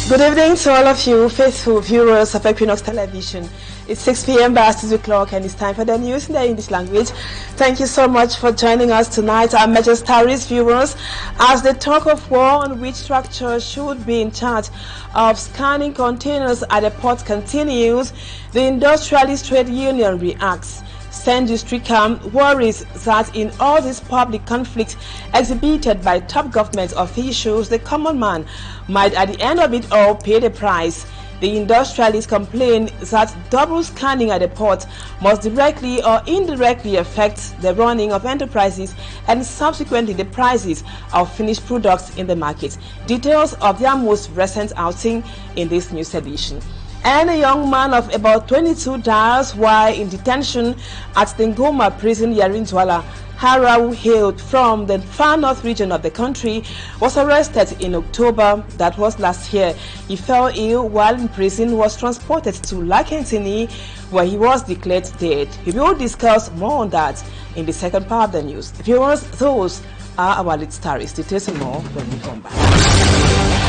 Good evening to all of you, faithful viewers of Equinoxe television. It's 6 p.m. by Studio Clock and it's time for the news in the English language. Thank you so much for joining us tonight, our major starries viewers, as the talk of war on which structure should be in charge of scanning containers at the port continues. The Industrialist Trade Union reacts. Industry camp worries that in all this public conflict exhibited by top government officials, the common man might at the end of it all pay the price. The industrialists complain that double scanning at the port must directly or indirectly affect the running of enterprises and subsequently the prices of finished products in the market. Details of their most recent outing in this news edition. And a young man of about 22 dies while in detention at the NKOM prison here in Douala. Hara, who hailed from the far north region of the country, was arrested in October, that was last year. He fell ill while in prison, was transported to Lakentini, where he was declared dead. We will discuss more on that in the second part of the news. Viewers, those are our lead stories. Details and more when we come back.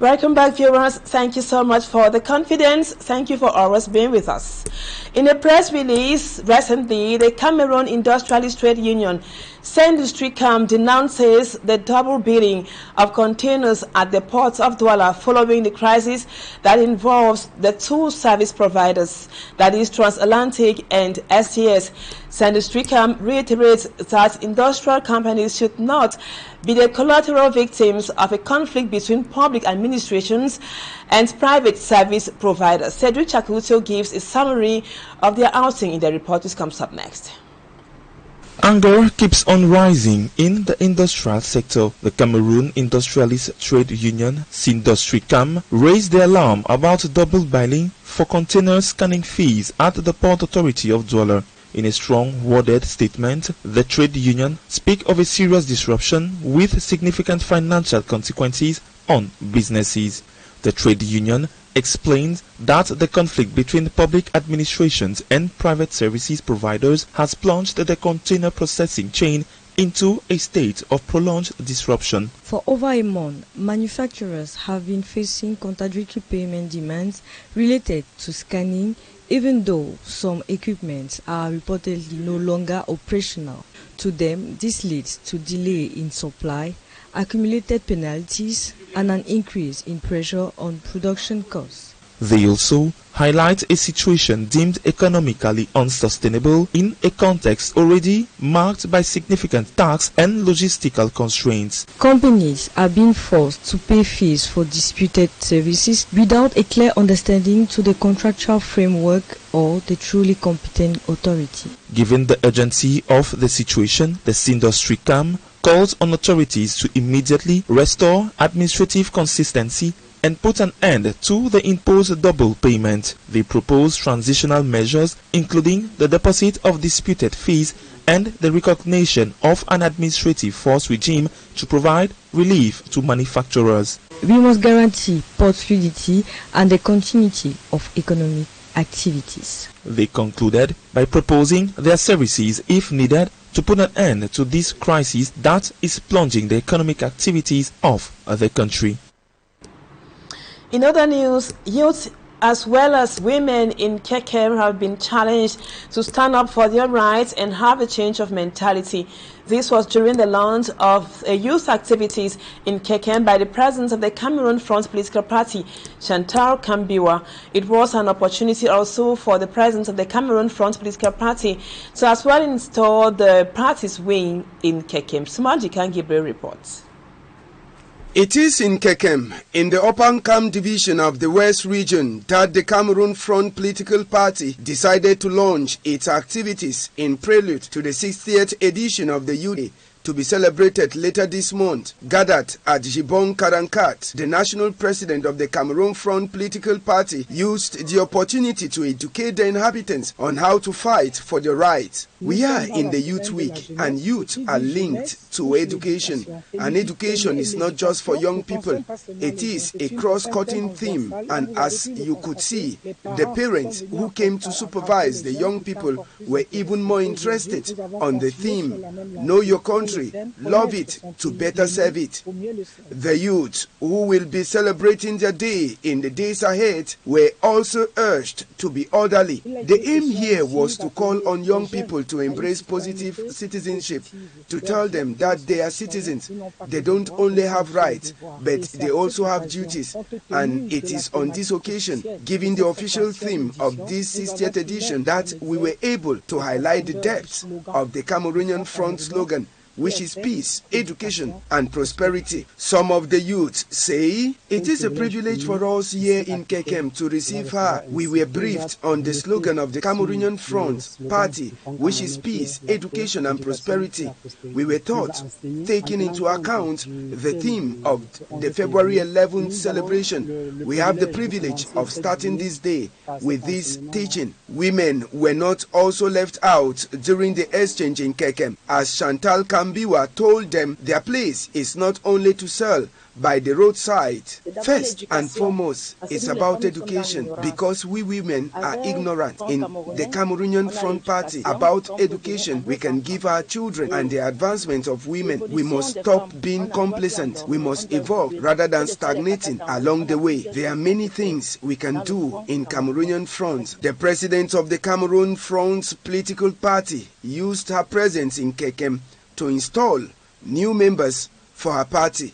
Welcome back, viewers. Thank you so much for the confidence. Thank you for always being with us. In a press release recently, the Cameroon Industrialist Trade Union Industry Camp denounces the double bidding of containers at the ports of Douala following the crisis that involves the two service providers, that is Transatlantic and STS. Industry Camp reiterates that industrial companies should not be the collateral victims of a conflict between public administrations and private service providers. Cedric Chakuto gives a summary of their outing in the report which comes up next. Anger keeps on rising in the industrial sector. The Cameroon Industrialist Trade Union, Industry Camp, raised the alarm about double billing for container scanning fees at the Port Authority of Douala. In a strong worded statement, the trade union speak of a serious disruption with significant financial consequences on businesses. The trade union explains that the conflict between public administrations and private services providers has plunged the container processing chain into a state of prolonged disruption. For over a month, manufacturers have been facing contradictory payment demands related to scanning, even though some equipments are reportedly no longer operational. To them, this leads to delay in supply, accumulated penalties, and an increase in pressure on production costs. They also highlight a situation deemed economically unsustainable in a context already marked by significant tax and logistical constraints. Companies are being forced to pay fees for disputed services without a clear understanding to the contractual framework or the truly competent authority. Given the urgency of the situation, the Industry Camp calls on authorities to immediately restore administrative consistency and put an end to the imposed double payment. They propose transitional measures including the deposit of disputed fees and the recognition of an administrative force regime to provide relief to manufacturers. We must guarantee port fluidity and the continuity of economic activities. They concluded by proposing their services, if needed, to put an end to this crisis that is plunging the economic activities of the country. In other news, youth as well as women in KKM have been challenged to stand up for their rights and have a change of mentality. This was during the launch of youth activities in KKM by the president of the Cameroon Front Political Party, Chantal Kambiwa. It was an opportunity also for the president of the Cameroon Front Political Party to as well install the party's wing in KKM. Sumaji Kangibre reports. It is in KKM, in the Upper Kam division of the West region, that the Cameroon Front Political Party decided to launch its activities in prelude to the 60th edition of the youth to be celebrated later this month, gathered at Gibon Karankat. The national president of the Cameroon Front political party used the opportunity to educate the inhabitants on how to fight for their rights. We are in the Youth Week, and youth are linked to education. And education is not just for young people. It is a cross-cutting theme, and as you could see, the parents who came to supervise the young people were even more interested on the theme, Know Your Country, Love It to Better Serve It. The youth who will be celebrating their day in the days ahead were also urged to be orderly. The aim here was to call on young people to embrace positive citizenship, to tell them that they are citizens. They don't only have rights, but they also have duties. And it is on this occasion, given the official theme of this 60th edition, that we were able to highlight the depth of the Cameroonian Front slogan, which is peace, education, and prosperity. Some of the youth say, it is a privilege for us here in Kekem to receive her. We were briefed on the slogan of the Cameroonian Front Party, which is peace, education, and prosperity. We were taught, taking into account the theme of the February 11th celebration, we have the privilege of starting this day with this teaching. Women were not also left out during the exchange in Kekem, as Chantal Kambiwa told them their place is not only to sell by the roadside. First and foremost, it's about education, because we women are ignorant in the Cameroonian Front Party about education we can give our children and the advancement of women. We must stop being complacent. We must evolve rather than stagnating along the way. There are many things we can do in Cameroonian Front. The president of the Cameroon Front's political party used her presence in Kekem to install new members for her party.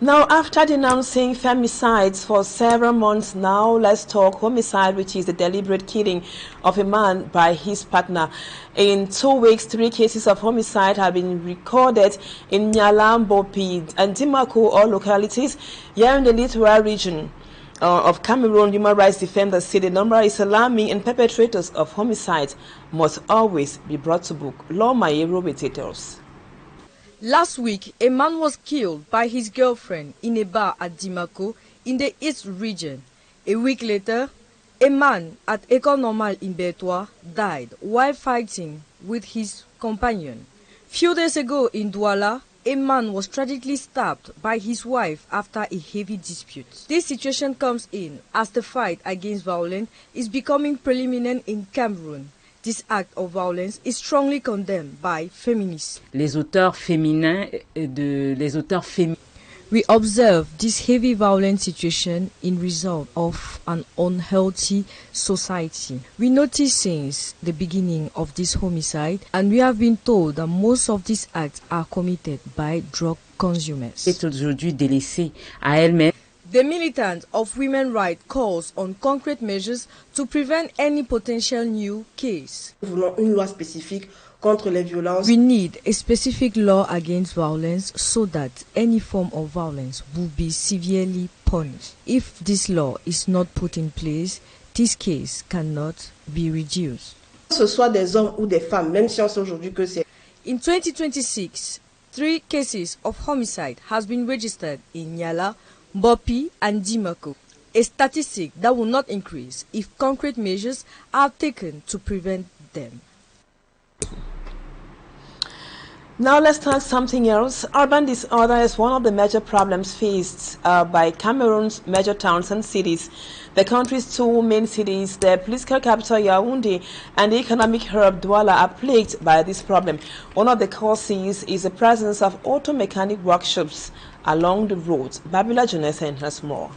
Now, after denouncing femicides for several months now, let's talk homicide, which is the deliberate killing of a man by his partner. In 2 weeks, 3 cases of homicide have been recorded in Nyalam, Bopi, and Dimako, all localities here in the littoral region of Cameroon. Human rights defenders say the number is alarming, and perpetrators of homicide must always be brought to book. Law Mayero with details. Last week, a man was killed by his girlfriend in a bar at Dimako in the East region. A week later, a man at École Normale in Bertois died while fighting with his companion. Few days ago in Douala, a man was tragically stabbed by his wife after a heavy dispute. This situation comes in as the fight against violence is becoming preeminent in Cameroon. This act of violence is strongly condemned by feminists. Les auteurs féminins We observe this heavy violent situation in result of an unhealthy society. We notice since the beginning of this homicide, and we have been told that most of these acts are committed by drug consumers. est aujourd'hui délaissée à elle-même. The militant of women's rights calls on concrete measures to prevent any potential new case. Nous voulons une loi spécifique contre les violences. We need a specific law against violence so that any form of violence will be severely punished. If this law is not put in place, this case cannot be reduced. Que ce soit des hommes ou des femmes, même si on sait aujourd'hui que c'est. In 2026, 3 cases of homicide has been registered in Nyala, Bopi and Dimako, a statistic that will not increase if concrete measures are taken to prevent them. Now let's talk something else. Urban disorder is one of the major problems faced by Cameroon's major towns and cities. The country's 2 main cities, the political capital Yaoundé and the economic hub Douala, are plagued by this problem. One of the causes is the presence of auto mechanic workshops along the roads. Babila Jonathan has more.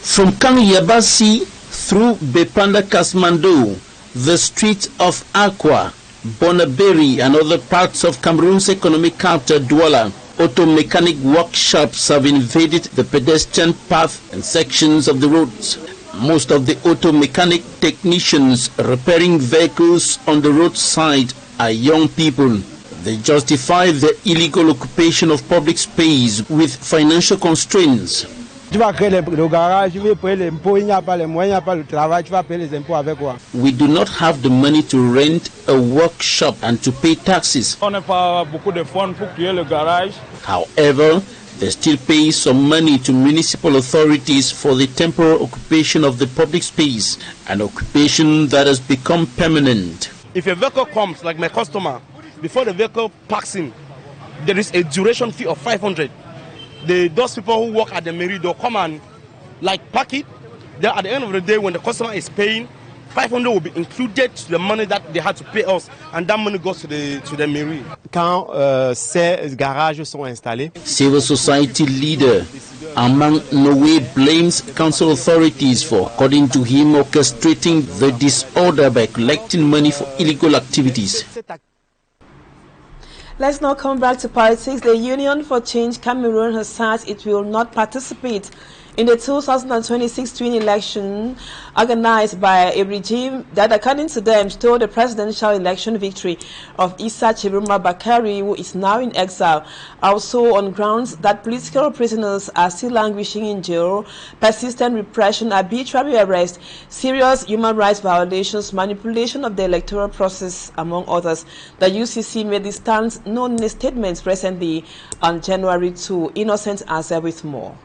From Kanyabasi through Bepanda Kasmando, the streets of Aqua, Bonaberi and other parts of Cameroon's economic capital Douala, auto mechanic workshops have invaded the pedestrian path and sections of the roads. Most of the auto mechanic technicians repairing vehicles on the roadside are young people. They justify the illegal occupation of public space with financial constraints. Tu vas créer le garage, tu vas payer les impôts, il n'y a pas les moyens, il n'y a pas le travail, tu vas payer les impôts avec quoi? We do not have the money to rent a workshop and to pay taxes. On n'a pas beaucoup de fonds pour créer le garage. However, they still pay some money to municipal authorities for the temporary occupation of the public space, an occupation that has become permanent. If a vehicle comes, like my customer, before the vehicle parks in, there is a duration fee of 500. Those people who work at the mairie, they'll come and park it. Then at the end of the day, when the customer is paying, 500 will be included to the money that they had to pay us, and that money goes to the mairie. Quand ces garages sont installés, Civil society leader Amang Noe blames council authorities for, according to him, orchestrating the disorder by collecting money for illegal activities. Let's now come back to politics. The Union for Change Cameroon has said it will not participate in the 2026 twin election organized by a regime that, according to them, stole the presidential election victory of Issa Chiruma Bakari, who is now in exile. Also on grounds that political prisoners are still languishing in jail, persistent repression, arbitrary arrest, serious human rights violations, manipulation of the electoral process, among others. The UCC made this stance known in a statement recently on January 2. Innocent answer with more.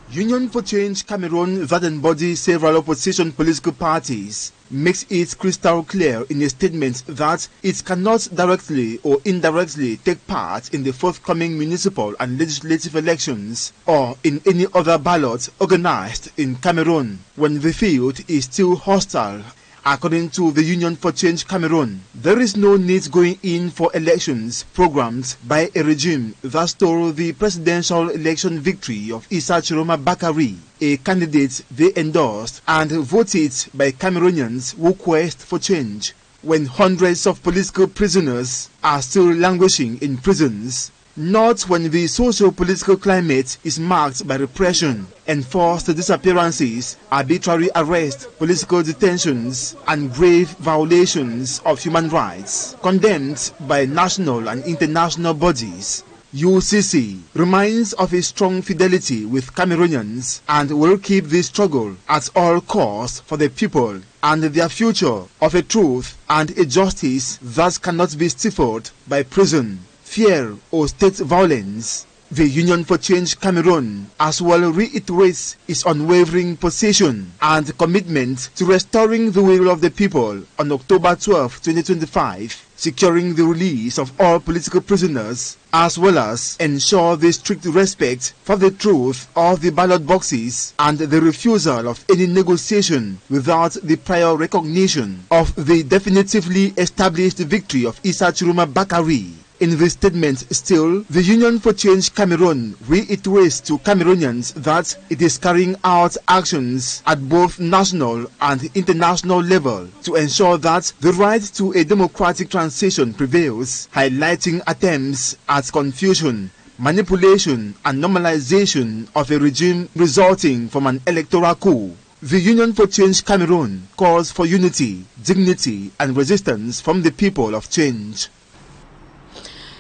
Union for Change Cameroon, that embodies several opposition political parties, makes it crystal clear in a statement that it cannot directly or indirectly take part in the forthcoming municipal and legislative elections or in any other ballot organized in Cameroon when the field is still hostile. According to the Union for Change Cameroon, there is no need going in for elections programmed by a regime that stole the presidential election victory of Issa Chiroma Bakari, a candidate they endorsed and voted by Cameroonians who quest for change, when hundreds of political prisoners are still languishing in prisons. Not when the socio-political climate is marked by repression, enforced disappearances, arbitrary arrest, political detentions, and grave violations of human rights, condemned by national and international bodies. UCC reminds of a strong fidelity with Cameroonians and will keep this struggle at all costs for the people and their future of a truth and a justice that cannot be stifled by prison, fear or state violence. The Union for Change Cameroon as well reiterates its unwavering position and commitment to restoring the will of the people on October 12, 2025, securing the release of all political prisoners, as well as ensure the strict respect for the truth of the ballot boxes and the refusal of any negotiation without the prior recognition of the definitively established victory of Issa Chiroma Bakari. In this statement still, the Union for Change Cameroon reiterates to Cameroonians that it is carrying out actions at both national and international level to ensure that the right to a democratic transition prevails, highlighting attempts at confusion, manipulation and normalization of a regime resulting from an electoral coup. The Union for Change Cameroon calls for unity, dignity and resistance from the people of change.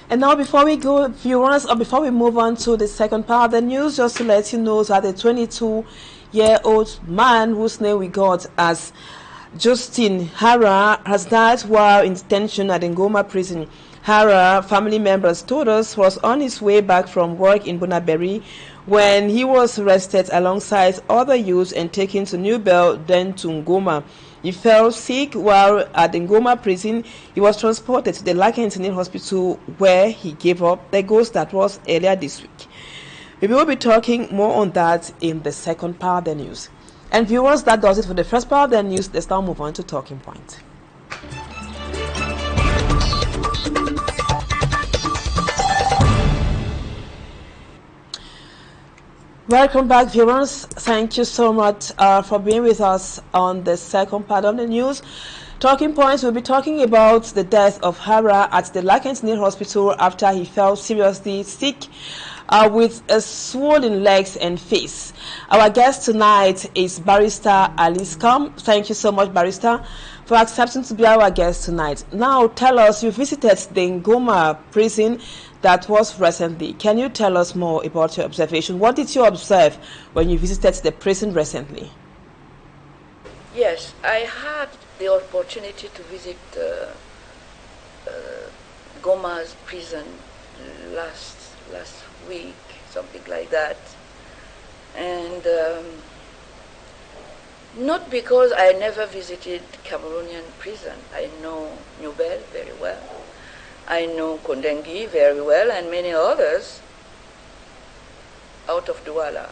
And now before we go, viewers, or before we move on to the second part of the news, just to let you know that a 22-year-old man whose name we got as Justin Hara has died while in detention at Ngoma prison. Hara, family members told us, was on his way back from work in Bonaberi when he was arrested alongside other youths and taken to New Bell, then to Ngoma. He fell sick while at the Ngoma prison. He was transported to the Lakentinil hospital where he gave up the ghost that was earlier this week. We will be talking more on that in the second part of the news. And viewers, that does it for the first part of the news. Let's now move on to Talking Point. Welcome back, viewers. Thank you so much for being with us on the second part of the news. Talking Points, we'll be talking about the death of Hara at the Lakentinil hospital after he fell seriously sick with swollen legs and face. Our guest tonight is Barrister Alice Kam. Thank you so much, Barrister, for accepting to be our guest tonight. Now, tell us, you visited the Ngoma prison. that was recently. Can you tell us more about your observation? What did you observe when you visited the prison recently? Yes, I had the opportunity to visit Goma's prison last week, something like that. And not because I never visited Cameroonian prison. I know Nubel very well. I know Kondengi very well, and many others out of Douala.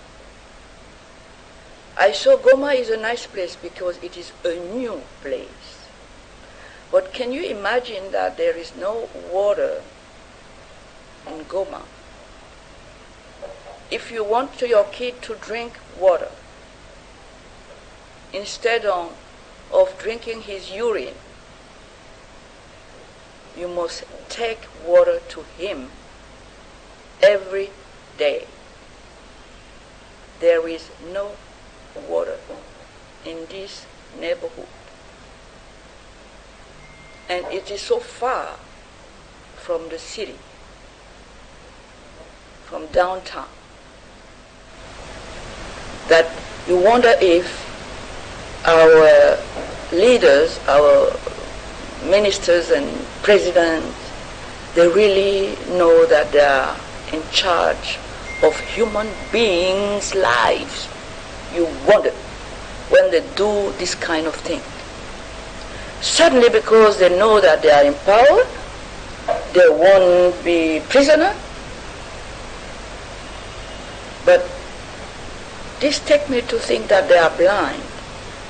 I saw Goma is a nice place because it is a new place. But can you imagine that there is no water in Goma? If you want your kid to drink water, instead of drinking his urine, you must take water to him every day. There is no water in this neighborhood. And it is so far from the city, from downtown, that you wonder if our leaders, our ministers and presidents, they really know that they are in charge of human beings' lives. You wonder when they do this kind of thing. Suddenly, because they know that they are in power, they won't be prisoner. But this takes me to think that they are blind,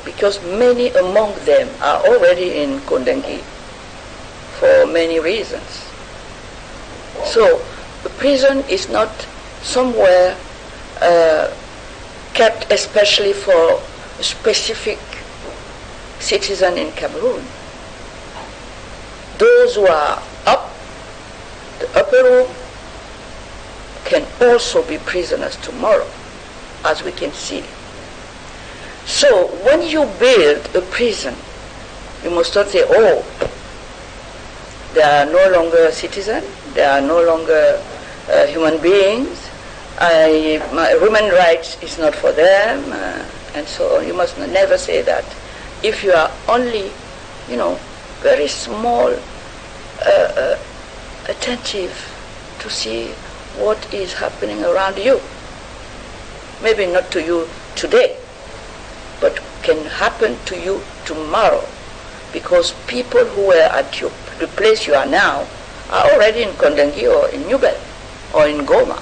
because many among them are already in Kondengi for many reasons. So the prison is not somewhere kept especially for a specific citizen in Cameroon. Those who are up, the upper room, can also be prisoners tomorrow, as we can see. So when you build a prison, you must not say, oh, they are no longer citizens, they are no longer human beings, human rights is not for them, and so on. You must never say that. If you are only, very small, attentive to see what is happening around you. Maybe not to you today, but can happen to you tomorrow, because people who were at the place you are now are already in Kondengi or in Nubel or in Goma.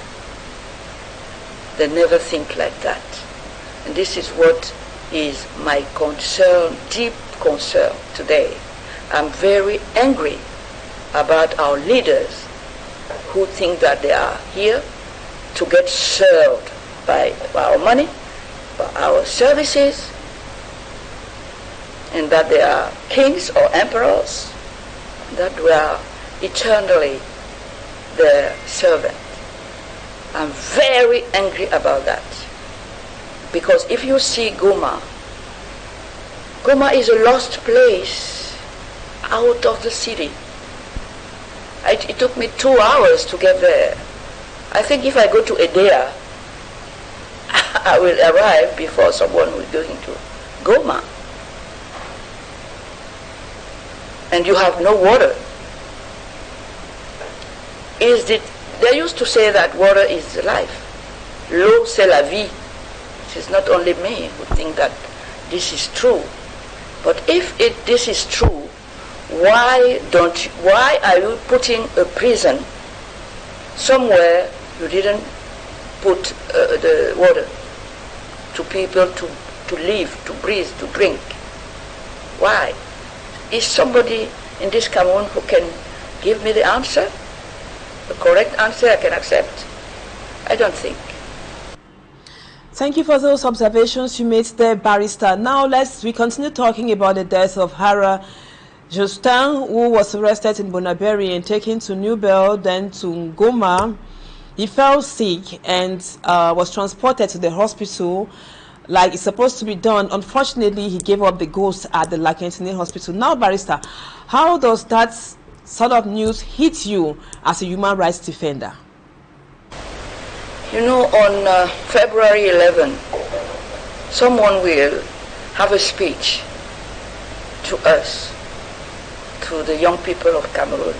They never think like that. And this is what is my concern, deep concern today. I'm very angry about our leaders who think that they are here to get served by our money, by our services, and that they are kings or emperors, that we are eternally their servant. I'm very angry about that. Because if you see Goma, Goma is a lost place out of the city. It took me 2 hours to get there. I think if I go to Edea, I will arrive before someone will go into Goma. And you have no water. They used to say that water is life. L'eau c'est la vie. It is not only me who think that this is true. But if this is true, why are you putting a prison somewhere you didn't put the water to people to live, to breathe, to drink? Why? Is somebody in this Cameroon who can give me the answer? The correct answer I can accept? I don't think. Thank you for those observations you made there, Barrister. Now we continue talking about the death of Hara Justin, who was arrested in Bonaberi and taken to Nubel, then to Ngoma. He fell sick and was transported to the hospital like it's supposed to be done. Unfortunately, he gave up the ghost at the Lakentini hospital. Now, Barrister, how does that sort of news hit you as a human rights defender? You know, on February 11, someone will have a speech to us, to the young people of Cameroon.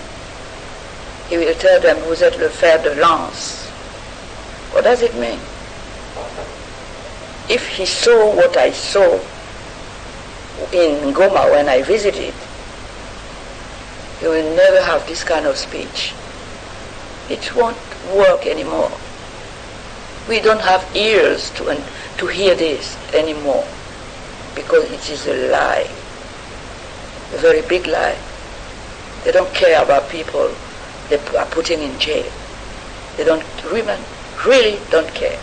He will tell them, vous êtes le fer de lance. What does it mean? If he saw what I saw in Goma when I visited, he will never have this kind of speech. It won't work anymore. We don't have ears to hear this anymore, because it is a lie, a very big lie. They don't care about people they are putting in jail. They don't, really don't care.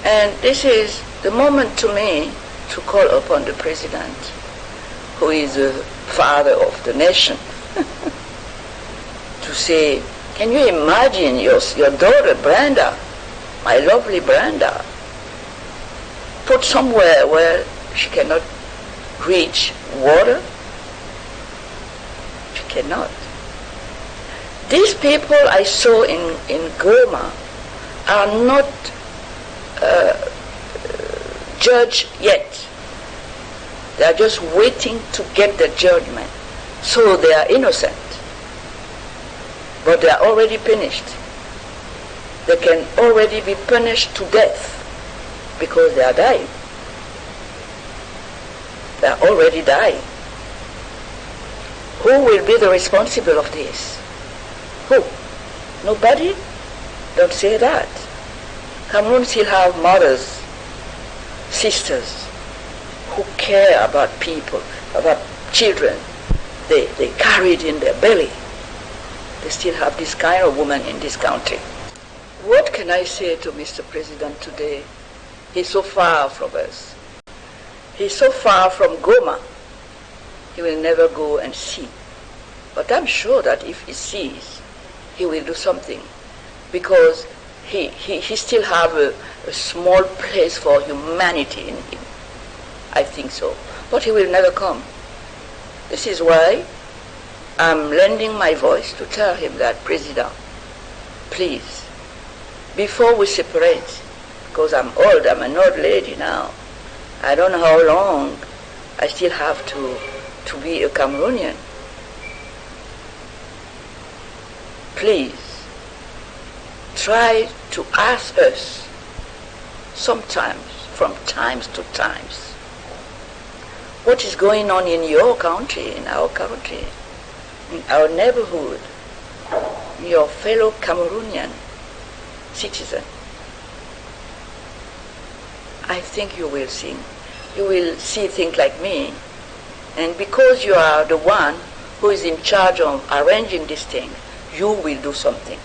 And this is the moment to me to call upon the president, who is the father of the nation, to say, can you imagine your daughter Brenda, my lovely Brenda, put somewhere where she cannot reach water? She cannot. These people I saw in Goma are not judged yet. They are just waiting to get the judgment. So they are innocent. But they are already punished. They can already be punished to death because they are dying. They are already dying. Who will be the responsible of this? Who? Nobody? Don't say that. Cameroon still have mothers, sisters, who care about people, about children. They carry it in their belly. They still have this kind of woman in this country. What can I say to Mr. President today? He's so far from us. He's so far from Goma. He will never go and see. But I'm sure that if he sees, he will do something, because he still have a small place for humanity in him. I think so. But he will never come. This is why I'm lending my voice to tell him that, President, please, before we separate, because I'm old, I'm an old lady now, I don't know how long I still have to be a Cameroonian. Please, try to ask us sometimes, from times to times, what is going on in your country, in our country, in our neighborhood, in your fellow Cameroonian citizen. I think you will see. You will see things like me, and because you are the one who is in charge of arranging this thing, you will do something.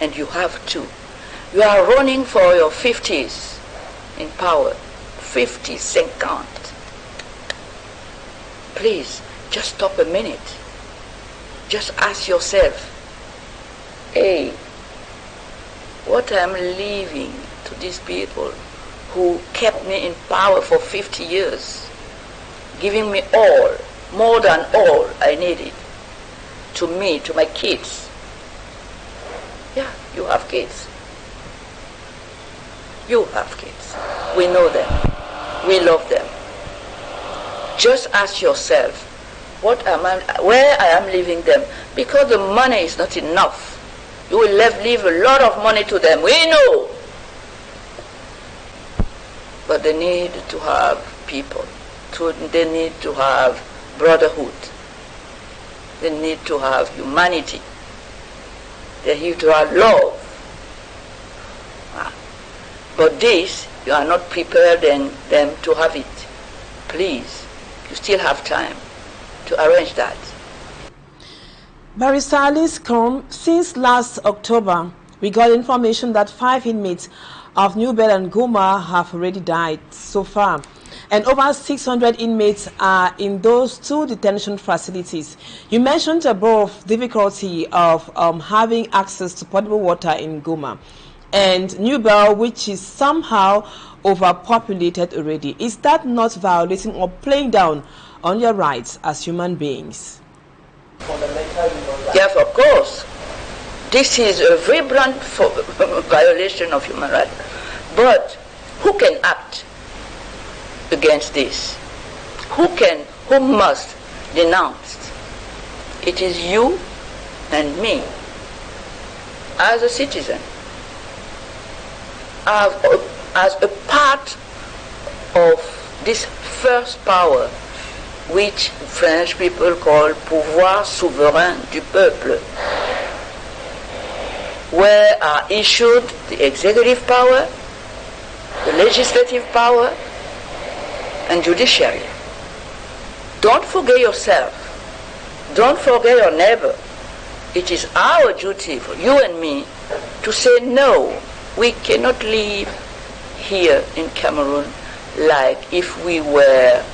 And you have to. You are running for your 50s in power. 50, 50. Please, just stop a minute. Just ask yourself, hey, what I'm leaving to these people who kept me in power for 50 years, giving me all, more than all I needed, to me, to my kids. Yeah, you have kids. You have kids. We know them. We love them. Just ask yourself, where I am leaving them, because the money is not enough. You will leave a lot of money to them. We know. But they need to have people. They need to have brotherhood. They need to have humanity. They need to have love. But this, you are not prepared them to have it. Please, you still have time to arrange that. Barrister NKOM, since last October, we got information that 5 inmates of New and Goma have already died so far, and over 600 inmates are in those 2 detention facilities. You mentioned above difficulty of having access to potable water in Goma, and New which is somehow overpopulated already. Is that not violating or playing down on your rights as human beings? Yes, of course. This is a vibrant violation of human rights. But who can act against this? Who must denounce? It is you and me as a citizen, as a part of this first power which French people call pouvoir souverain du peuple, where are issued the executive power, the legislative power, and judiciary. Don't forget yourself. Don't forget your neighbor. It is our duty for you and me to say no. We cannot live here in Cameroon like if we were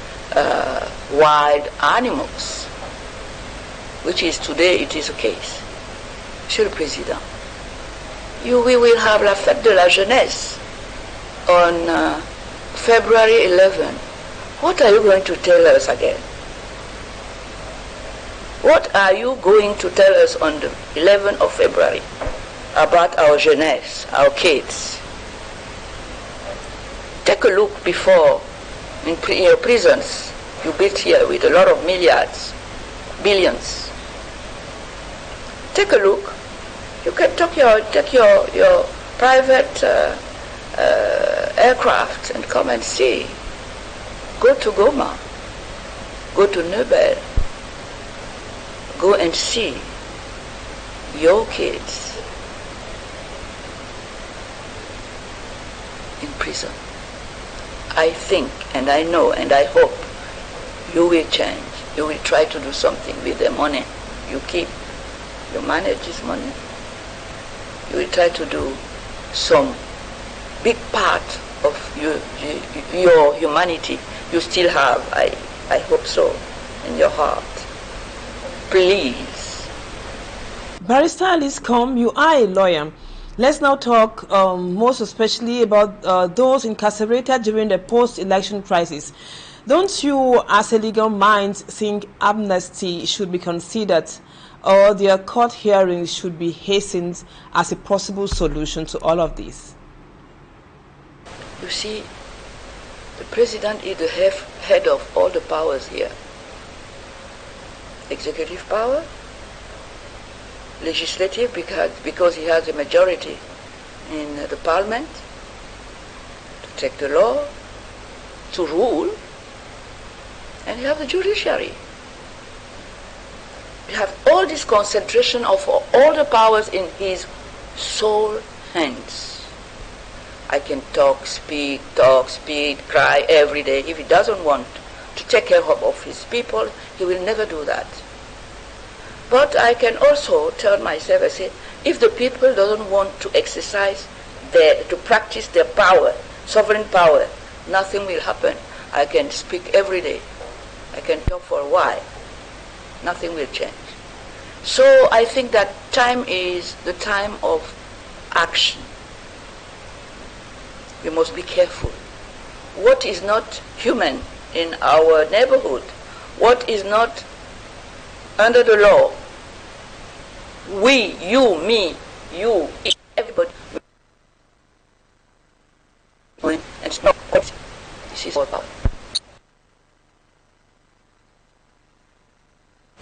wild animals, which is today, it is the case. Monsieur le Président, we will have la fête de la jeunesse on February 11. What are you going to tell us again? What are you going to tell us on the 11th of February about our jeunesse, our kids? Take a look before in your prisons. You built here with a lot of milliards, billions. Take a look. You can take your private aircraft and come and see. Go to Goma. Go to Nobel. Go and see your kids in prison. I think, and I know, and I hope you will change. You will try to do something with the money you keep. You manage this money. You will try to do some big part of your humanity you still have, I hope so, in your heart. Please. Barrister Alice Combe, you are a lawyer. Let's now talk most especially about those incarcerated during the post-election crisis. Don't you, as a legal mind, think amnesty should be considered or their court hearings should be hastened as a possible solution to all of this? You see, the president is the head of all the powers here. Executive power, legislative because he has a majority in the parliament to take the law, to rule, and you have the judiciary. You have all this concentration of all the powers in his sole hands. I can talk, speak, cry every day. If he doesn't want to take care of his people, he will never do that. But I can also tell myself, I say, if the people doesn't want to exercise to practice their power, sovereign power, nothing will happen. I can speak every day. I can talk for a while. Nothing will change. So I think that time is the time of action. We must be careful. What is not human in our neighborhood, what is not under the law, we, you, me, you, everybody, and it's not what this is all about.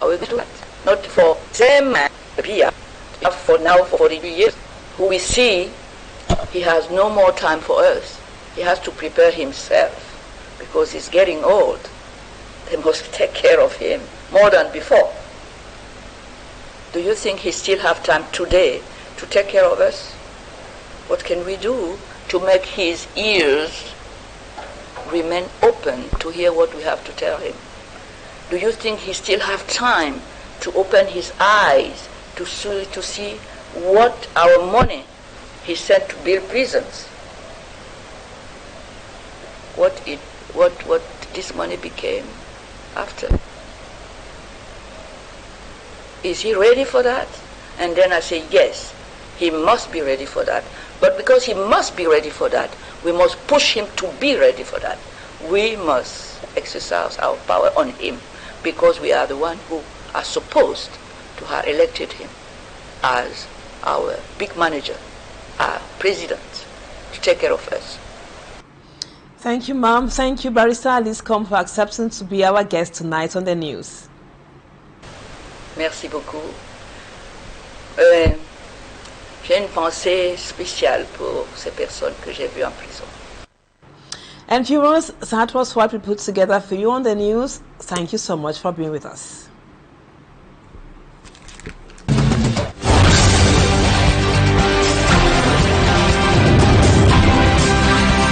Are we going to do that? Not for same man, for now for 42 years, who we see he has no more time for us. He has to prepare himself because he's getting old. They must take care of him more than before. Do you think he still have time today to take care of us? What can we do to make his ears remain open to hear what we have to tell him? Do you think he still have time to open his eyes to see what our money he sent to build prisons? What this money became after? Is he ready for that? And then I say, yes, he must be ready for that. But because he must be ready for that, we must push him to be ready for that. We must exercise our power on him because we are the one who are supposed to have elected him as our big manager, our president, to take care of us. Thank you, Mom. Thank you, Barrister Alice Com, for accepting to be our guest tonight on the news. Merci beaucoup. J'ai une pensée spéciale pour ces personnes que j'ai vues en prison. And viewers, that was what we put together for you on the news. Thank you so much for being with us.